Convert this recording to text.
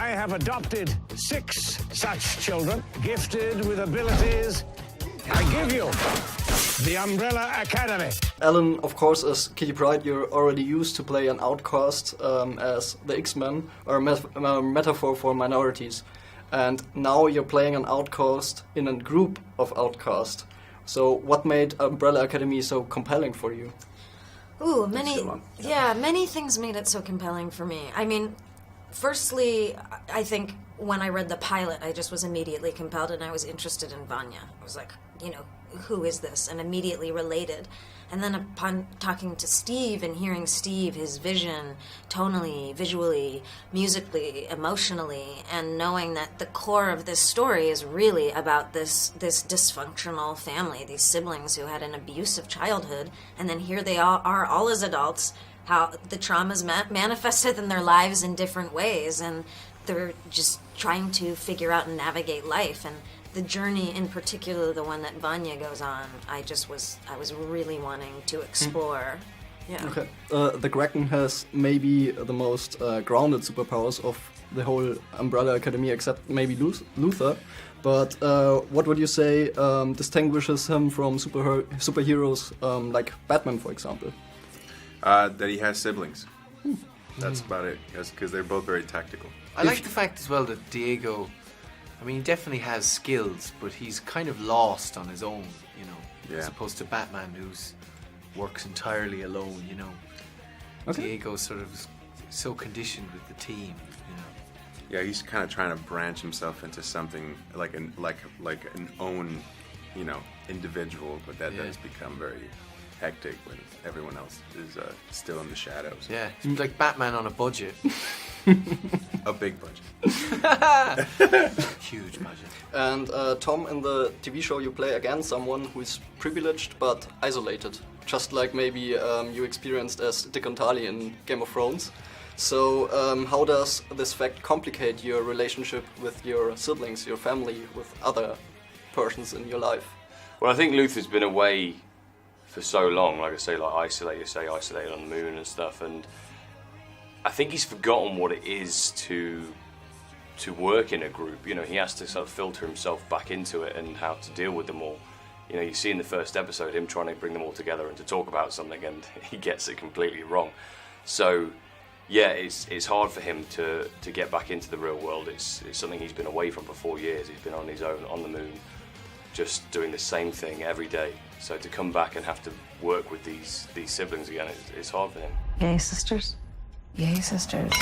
I have adopted 6 such children, gifted with abilities. I give you the Umbrella Academy. Alan, of course, as Kitty Pryde, you're already used to play an outcast as the X-Men, or a metaphor for minorities. And now you're playing an outcast in a group of outcasts. So what made Umbrella Academy so compelling for you? Ooh, many things made it so compelling for me. I mean, firstly, I think when I read the pilot, I just was immediately compelled and I was interested in Vanya. I was like, you know, who is this? And immediately related. And then upon talking to Steve and hearing Steve, his vision, tonally, visually, musically, emotionally, and knowing that the core of this story is really about this dysfunctional family, these siblings who had an abusive childhood, and then here they are all as adults, how the traumas manifested in their lives in different ways, and they're just trying to figure out and navigate life. And the journey, in particular, the one that Vanya goes on, I was really wanting to explore. Yeah. Okay. The Kraken has maybe the most grounded superpowers of the whole Umbrella Academy, except maybe Luther. But what would you say distinguishes him from superheroes like Batman, for example? That he has siblings. That's about it, because they're both very tactical. I like the fact as well that Diego, I mean, he definitely has skills, but he's kind of lost on his own, you know, as opposed to Batman, who's works entirely alone, you know. Okay. Diego's sort of so conditioned with the team, you know. Yeah, he's kind of trying to branch himself into something like an own, you know, individual, but that does become very hectic when everyone else is still in the shadows. Yeah, it's like Batman on a budget. A big budget. Huge budget. And Tom, in the TV show you play again someone who is privileged but isolated, just like maybe you experienced as Dick and Tali in Game of Thrones. So how does this fact complicate your relationship with your siblings, your family, with other persons in your life? Well, I think Luther's been away for so long, like I say, like isolated on the moon and stuff, and I think he's forgotten what it is to work in a group. You know, he has to sort of filter himself back into it and how to deal with them all. You know, you see in the first episode him trying to bring them all together and to talk about something, and he gets it completely wrong. So, yeah, it's hard for him to get back into the real world. It's something he's been away from for 4 years. He's been on his own on the moon, just doing the same thing every day. So to come back and have to work with these siblings again, it's hard for him. Yay, sisters. Yay, sisters.